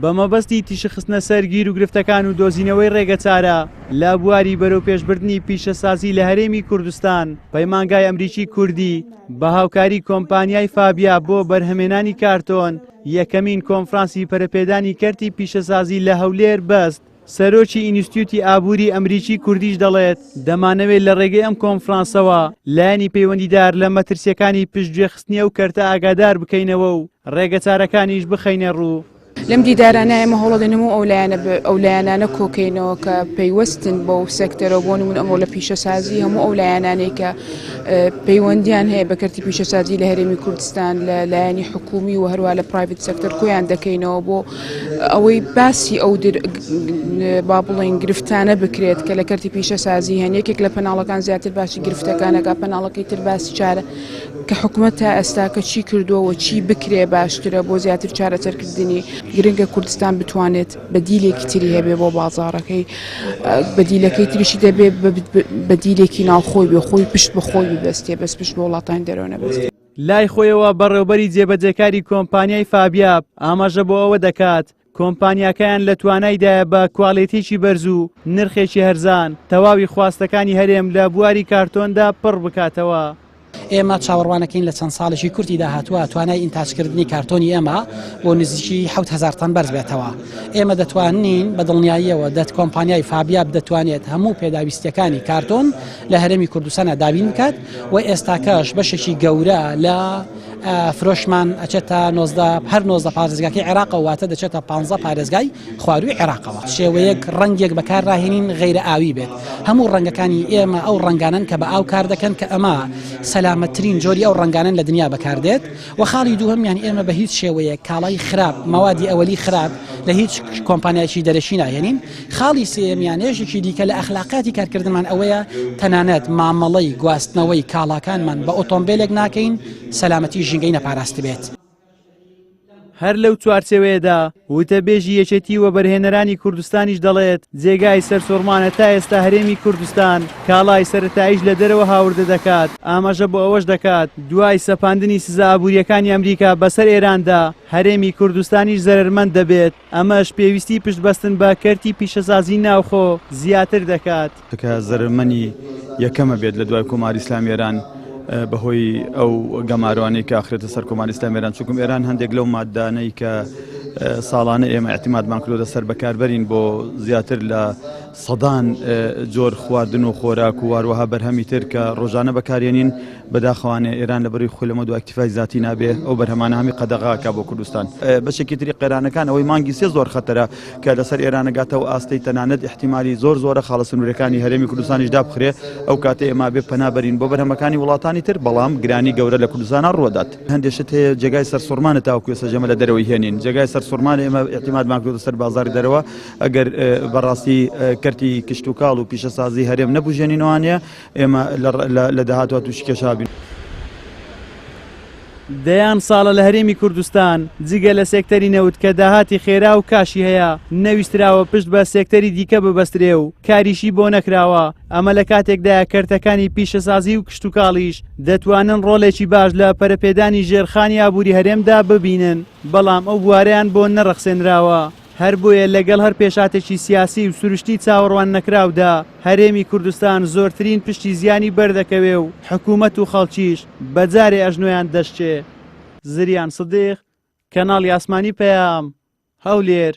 بەمەبەستی تیشخستنە سەر گیر و گرفتەکان و دۆزینەوەی ڕێگەچارە لا بواری بەرەو پێشبردنی پیشەسازی لە هەرێمی کوردستان پەیمانگای ئەمریکی کوردی بە هاوکاری کۆمپانیای فابیا بۆ بەرهەمێنانی کارتۆن یەکەمین کۆنفرانسی پەرەپێدانی کەرتی پیشەسازی لە هەولێر بەست. سەرۆکی ئینستیتیوتی ئابووری ئەمریکی کوردیش دەڵێت دەمانەوێت لە ڕێگەی ئەم کۆنفرانسەوە لایەنی پەیوەندیدار لە مەترسیەکانی پشتگوێخستنیە و کەرتە ئاگادار بکەینەوە و ڕێگەچارەکانیش بخەینە ڕوو. لەم دیدارانە ئێمە هەوڵەدەنەوە ئەو لایەنانە کۆکەینەوە کە پەیوەستن بۆ سێکتەرەوە بۆ نمونە ئەمڕۆ لە پیشەسازی هەموو ئەو لایەنانەی کە پەیوەندیان هەیە بە کەرتی پیشەسازی لە هەرێمی کوردستان لە لایەنی حکومی و هەروە لە پرایڤێت سێکتەر کۆیان دەکەینەوە بۆ ئەوەی باسی ئەو با بڵێن گرفتانە بکرێت کە لە کەرتی پیشەسازی هەن یەکێک لە پەناڵەکان زیاتر باسی گرفتەکانەکە پەناڵەکەی تر باسی چارە کە حکوومەت تا ئێستا کە چی کردووە چی بکرێ باشترە بۆ زیاتر چارەسەرکردنی گرنگە کوردستان بتوانێت بەدیلێکی تری هەبێ بۆ بازاڕەکەی بەدیلەکەی تریشی دەبێت بەدیلێکی ناوخۆی بێ خۆی پشت بەخۆی ببەستێ بەس پشت بە وڵاتانی دەرەوە نەبەستێ. لای خۆیەوە بەڕێوەبەری جێبەجێکاری کۆمپانیای فابیا ئاماژە بۆ ئەوە دەکات کۆمپانیاکەیان لە توانایدایە بە کواڵێتێکی بەرز و نرخێکی هەرزان تەواوی خواستەکانی هەرێم لە بواری کارتۆندا پڕ بکاتەوە. ئێمە چاوەڕوانەکەین لە چەند ساڵێکی کورتی داهاتووە توانای ئینتاجکردنی کارتۆنی ئێمە بۆ نزیکی 7,000 تەن بەرز بێتەوە. ئێمە دەتوانین بە دڵنیاییەوە کۆمپانیای فابیا دەتوانێت هەموو پێداویستەکانی کارتۆن لە هەرێمی کوردستانە دابین بکات و ئێستاکەش بەشێکی گەورە لە فرۆشمان ئەچێتە هەر 90 پارێزگاکەی عێراقەوە واتە دەچێتە 15 پارێزگای خواروی عێراقەوە شێوەیەک ڕەنگێک بەکارڕاهێنین غەیرە ئاوی بێت. هەموو ڕەنگەکانی ئێمە ئەو ڕەنگانن کە بە ئاو کار دەکەن کە ئەمە سەلامەتترین جۆری ئەو ڕەنگانن لە دنیا بەکاردێت و خاڵی دووهەمیان ئێمە بە هیچ شێوەیە کاڵای خراپ مەوادی ئەوەلی خراپ لە هیچ کۆمپانیایکی دەرەشی ناهێنین. خاڵی سێمیانێژێکی دیکە لە ئەخلاقاتی کارکردنمان ئەوەیە تەنانەت مامەڵەی گواستنەوەی کاڵاکانمان بە ئۆتۆمبیلێک ناکەین سەلامەتی ژینگەی نەپاراست بێت. هەر لەو چوارچێوەیەدا وتەبێژی یەکێتی و بەرهێنەرانی کوردستانیش دەڵێت جێگای سەرسوڕمانە تا ئێستا هەرێمی کوردستان کاڵای سەرەتاییش لە دەرەوە هاوردە دەکات. ئاماژە بۆ ئەوەش دەکات دوای سەپاندنی سزا ئابووریەکانی ئەمریکا بەسەر ئێراندا هەرێمی کوردستانیش زەرمەند دەبێت. ئەمەش پێویستی پشتبەستن بە کەرتی پیشەسازی ناوخۆ زیاتر دەکات. کە زەرمەنی یەکەمە بێت لە دوای کۆماری ئیسلامی ئێران بەهۆی ئەو گەماروانەی کە ئاخرێتە سەر کۆماری ئیسلامی ئێران چونکە ئێران هەندێک لەو ماددانەی کە ساڵانە ئێمە اعتیمادمان کردوتە سەر بەکاربەرین بۆ زیاتر لە سەدان جۆر خواردن و خۆراک و واروەها بەرهەمی تر کە ڕۆژانە بەکارێنین بەداخەوانێ ئێران لەبەری خۆی لەمە دو ئەکتیفای ذاتی نابێ ئەو بەرهەمانە هەمی قەدەغاکە بۆ کوردستان. بەشێکی تری قێرانەکان ئەوەی مانگی سێ زۆر خەتەرە کە لەسەر ئێرانەگاتەوە ئاستەی تەنانەت احتیمالی زۆرە خاڵە سنوورەکانی هەرێمی کوردستانیش دابخرێ ئەو کاتێ ئێمە بێ پەنابەرین بۆ بەرهەمەکانی وڵاتانی تر بەڵام گرانی گەورە لە کوردستانە ڕوەدات. هەندێشت هەیە جێگای سەرسوڕمانە تاوەکو سەجەمە لە دەرەوەی هێنین جێگای سەرسوڕمانە ئێمە احتیمادمان کردوتە سەر بازاری دەرەوە ئەگەر بەڕاستی کەرتی کشت و کاڵ و پیشەسازی هەرێم نەبوژێنینەوانە ئێمە لە داهاتوە تووشی کێشابین. دەیان ساڵە لە هەرێمی کوردستان جگە لە سێکتەری نەوت کە داهاتی خێرا و کاشی هەیە نەویستراوە پشت بە سێکتەری دیکە ببەسترێ و کاریشی بۆ نەکراوە. ئەمە لە کاتێکدایە کەرتەکانی پیشەسازی و کشت و کاڵیش دەتوانن ڕۆڵێکی باش لە پەرەپێدانی ژێرخانی ئابووری هەرێمدا ببینن بەڵام ئەو بوارەیان بۆ نەڕەخسێنراوە. هەر بۆیە لەگەڵ هەر پێشاتێکی سیاسی و سروشتی چاوەڕوان نەکراودا هەرێمی کوردستان زۆرترین پشتی زیانی بەردەکەوێ و حکوومەت و خەڵکیش بەجارێ ئەژنۆیان دەشتێ. زریان سدیق کەناڵی ئاسمانی پەیام هەولێر.